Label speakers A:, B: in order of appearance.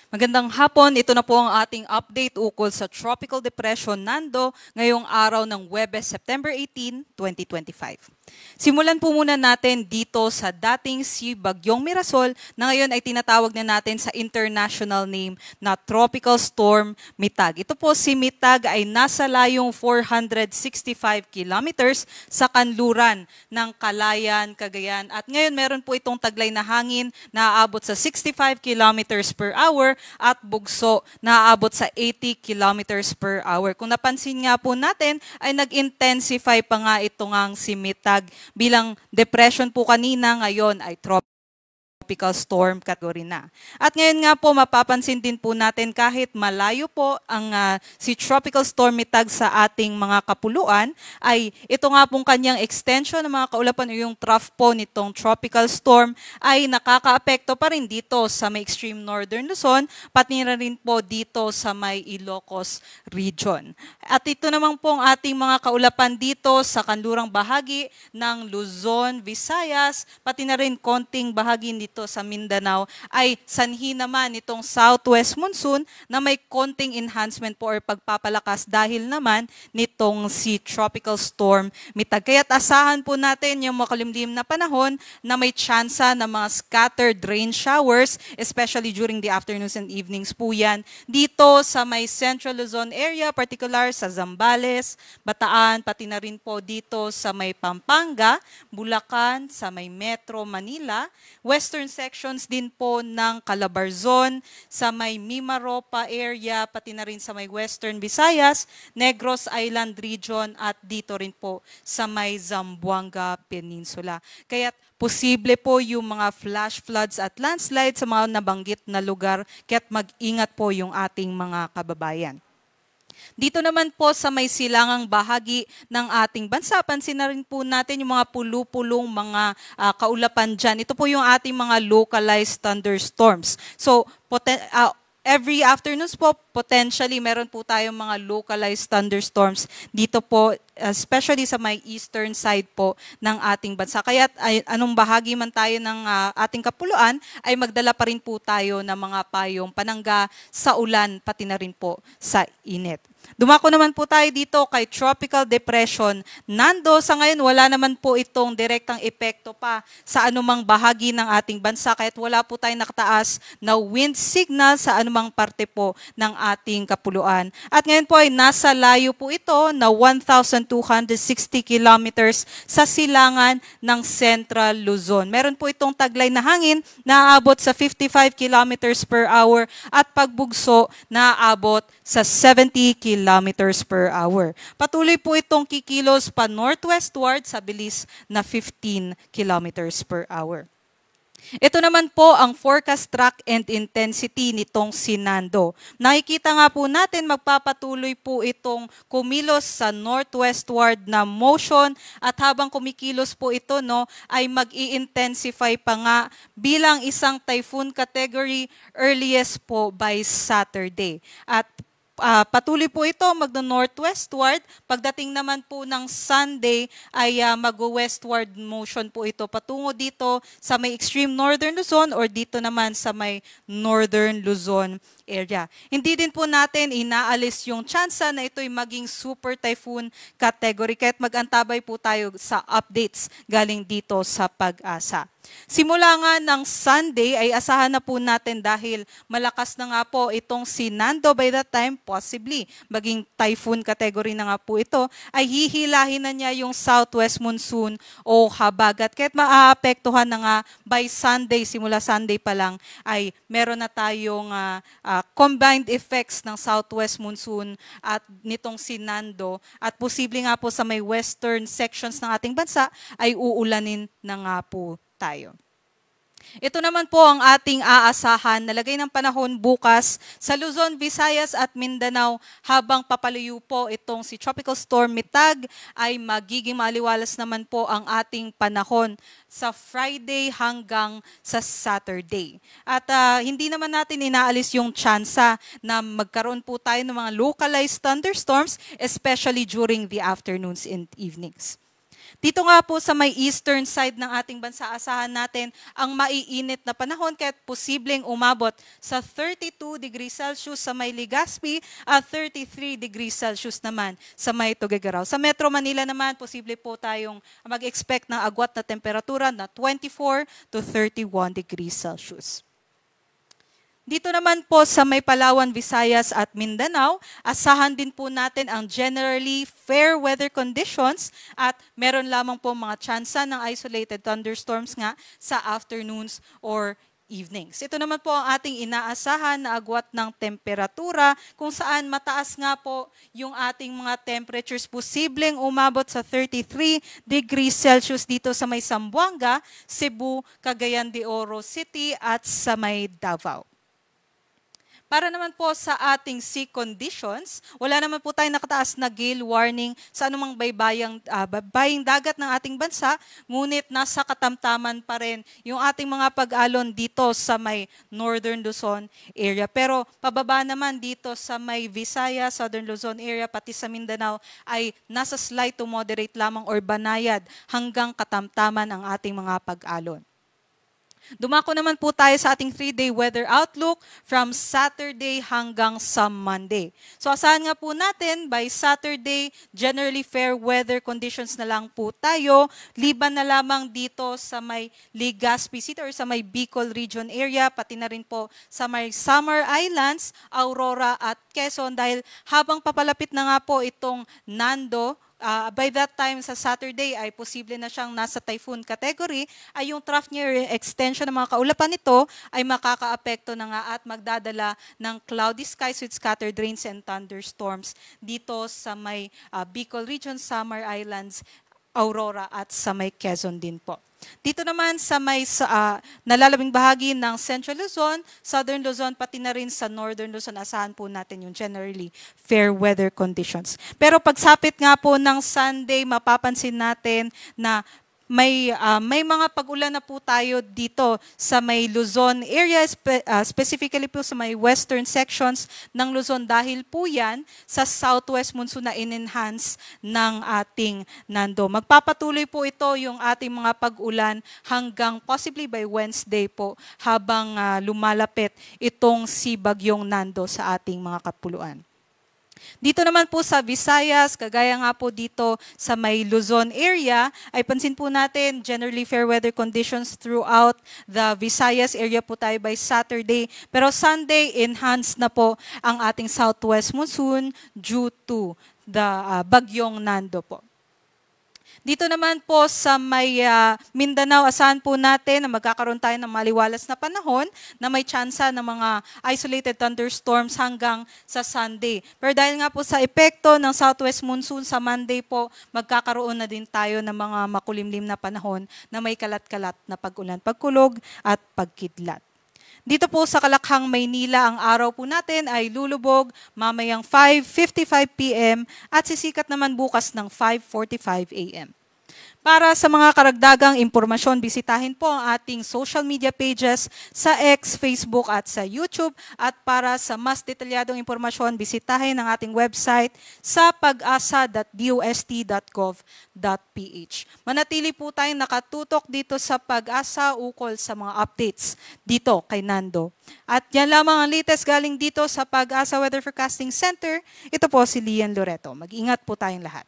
A: Magandang hapon, ito na po ang ating update ukol sa Tropical Depression Nando ngayong araw ng Huwebes, September 18, 2025. Simulan po muna natin dito sa dating si Bagyong Mirasol na ngayon ay tinatawag na natin sa international name na Tropical Storm Mitag. Ito po si Mitag ay nasa layong 465 kilometers sa kanluran ng Calayan, Cagayan at ngayon meron po itong taglay na hangin na aabot sa 65 kilometers per hour at bugso na aabot sa 80 kilometers per hour. Kung napansin nga po natin, ay nag-intensify pa nga ito ngang si Mitag bilang depression po kanina, ngayon ay tropical storm category na. At ngayon nga po, mapapansin din po natin kahit malayo po ang si Tropical Storm Mitag sa ating mga kapuluan, ay ito nga pong kanyang extension ng mga kaulapan o yung trough po nitong tropical storm ay nakakaapekto pa rin dito sa may extreme northern Luzon, pati na rin po dito sa may Ilocos region. At ito naman po ang ating mga kaulapan dito sa kanlurang bahagi ng Luzon, Visayas, pati na rin konting bahagi dito sa Mindanao ay sanhi naman itong southwest monsoon na may konting enhancement po or pagpapalakas dahil naman nitong si Tropical Storm Mitag. Kaya't asahan po natin yung makalimlim na panahon na may tsansa ng mga scattered rain showers, especially during the afternoons and evenings po yan. Dito sa may Central Luzon area, particular sa Zambales, Bataan, pati na rin po dito sa may Pampanga, Bulacan, sa may Metro Manila, western sections din po ng Calabarzon, sa may Mimaropa area, pati na rin sa may Western Visayas, Negros Island region at dito rin po sa may Zamboanga Peninsula. Kaya't posible po yung mga flash floods at landslides sa mga nabanggit na lugar, kaya't mag-ingat po yung ating mga kababayan. Dito naman po sa may silangang bahagi ng ating bansa, pansin na rin po natin yung mga pulu-pulong mga kaulapan dyan. Ito po yung ating mga localized thunderstorms. So, every afternoons po, potentially meron po tayong mga localized thunderstorms dito po, especially sa may eastern side po ng ating bansa. Kaya anong bahagi man tayo ng ating kapuluan, ay magdala pa rin po tayo ng mga payong panangga sa ulan, pati na rin po sa init. Dumako naman po tayo dito kay Tropical Depression Nando. Sa ngayon, wala naman po itong direktang epekto pa sa anumang bahagi ng ating bansa, kahit wala po tayong nakataas na wind signal sa anumang parte po ng ating kapuluan. At ngayon po ay nasa layo po ito na 1,260 kilometers sa silangan ng Central Luzon. Meron po itong taglay na hangin na aabot sa 55 kilometers per hour at pagbugso na aabot sa 70 kilometers per hour. Patuloy po itong kikilos pa northwestward sa bilis na 15 kilometers per hour. Ito naman po ang forecast track and intensity nitong si Nando. Nakikita nga po natin magpapatuloy po itong kumilos sa northwestward na motion at habang kumikilos po ito ay mag-i-intensify pa nga bilang isang typhoon category earliest po by Saturday. At patuloy po ito magno-northwestward. Pagdating naman po ng Sunday ay mag-westward motion po ito patungo dito sa may extreme northern Luzon or dito naman sa may northern Luzon area. Hindi din po natin inaalis yung tsansa na ito'y maging super typhoon category, kaya't mag-antabay po tayo sa updates galing dito sa Pag-asa. Simula nga ng Sunday ay asahan na po natin dahil malakas na nga po itong si Nando, by that time possibly maging typhoon category na nga po ito, ay hihilahin na niya yung southwest monsoon o habagat. Kaya't maaapektuhan na nga by Sunday, simula Sunday pa lang ay meron na tayong combined effects ng southwest monsoon at nitong si Nando, at posible nga po sa may western sections ng ating bansa ay uulanin na nga po tayo. Ito naman po ang ating aasahan na lagay ng panahon bukas sa Luzon, Visayas at Mindanao. Habang papalayo po itong si Tropical Storm Mitag ay magiging maliwalas naman po ang ating panahon sa Friday hanggang sa Saturday. At hindi naman natin inaalis yung tsansa na magkaroon po tayo ng mga localized thunderstorms, especially during the afternoons and evenings. Dito nga po sa may eastern side ng ating bansa, asahan natin ang maiinit na panahon kaya't posibleng umabot sa 32 degrees Celsius sa may Legazpi at 33 degrees Celsius naman sa may Tuguegarao. Sa Metro Manila naman, posible po tayong mag-expect ng agwat na temperatura na 24 to 31 degrees Celsius. Dito naman po sa may Palawan, Visayas at Mindanao, asahan din po natin ang generally fair weather conditions at meron lamang po mga tsansa ng isolated thunderstorms nga sa afternoons or evenings. Ito naman po ang ating inaasahan na agwat ng temperatura kung saan mataas nga po yung ating mga temperatures, posibleng umabot sa 33 degrees Celsius dito sa may Zamboanga, Cebu, Cagayan de Oro City at sa may Davao. Para naman po sa ating sea conditions, wala naman po tayong nakataas na gale warning sa anumang baybaying dagat ng ating bansa, ngunit nasa katamtaman pa rin yung ating mga pag-alon dito sa may Northern Luzon area. Pero pababa naman dito sa may Visayas, Southern Luzon area, pati sa Mindanao ay nasa slight to moderate lamang or banayad hanggang katamtaman ang ating mga pag-alon. Dumako naman po tayo sa ating 3-day weather outlook from Saturday hanggang sa Monday. So asahan nga po natin, by Saturday, generally fair weather conditions na lang po tayo. Liban na lamang dito sa may Legazpi City or sa may Bicol region area, pati na rin po sa may Samar Islands, Aurora at Quezon dahil habang papalapit na nga po itong Nando, by that time sa Saturday ay posible na siyang nasa typhoon category, ay yung trough near extension ng mga kaulapan nito ay makakaapekto na nga at magdadala ng cloudy skies with scattered rains and thunderstorms dito sa may Bicol region, Samar Islands, Aurora at sa may Quezon din po. Dito naman sa may nalalabing bahagi ng Central Luzon, Southern Luzon, pati na rin sa Northern Luzon, asahan po natin yung generally fair weather conditions. Pero pagsapit nga po ng Sunday, mapapansin natin na may mga pag-ulan na po tayo dito sa may Luzon area, specifically po sa may western sections ng Luzon dahil po yan sa southwest monsoon na in-enhance ng ating Nando. Magpapatuloy po ito yung ating mga pag-ulan hanggang possibly by Wednesday po habang lumalapit itong si Bagyong Nando sa ating mga kapuluan. Dito naman po sa Visayas, kagaya nga po dito sa may Luzon area, ay pansin po natin generally fair weather conditions throughout the Visayas area po tayo by Saturday. Pero Sunday, enhanced na po ang ating southwest monsoon due to the Bagyong Nando po. Dito naman po sa may Mindanao, asahan po natin na magkakaroon tayo ng maliwalas na panahon na may tsansa ng mga isolated thunderstorms hanggang sa Sunday. Pero dahil nga po sa epekto ng southwest monsoon sa Monday po, magkakaroon na din tayo ng mga makulimlim na panahon na may kalat-kalat na pag-ulan, pagkulog at pagkidlat. Dito po sa Kalakhang, Maynila, ang araw po natin ay lulubog mamayang 5:55 p.m. at sisikat naman bukas ng 5:45 a.m. Para sa mga karagdagang impormasyon, bisitahin po ang ating social media pages sa X, Facebook at sa YouTube. At para sa mas detalyadong impormasyon, bisitahin ang ating website sa pag-asa.dust.gov.ph. Manatili po tayong nakatutok dito sa Pag-asa ukol sa mga updates dito kay Nando. At yan lamang ang latest galing dito sa Pag-asa Weather Forecasting Center. Ito po si Lian Loreto. Mag-ingat po tayong lahat.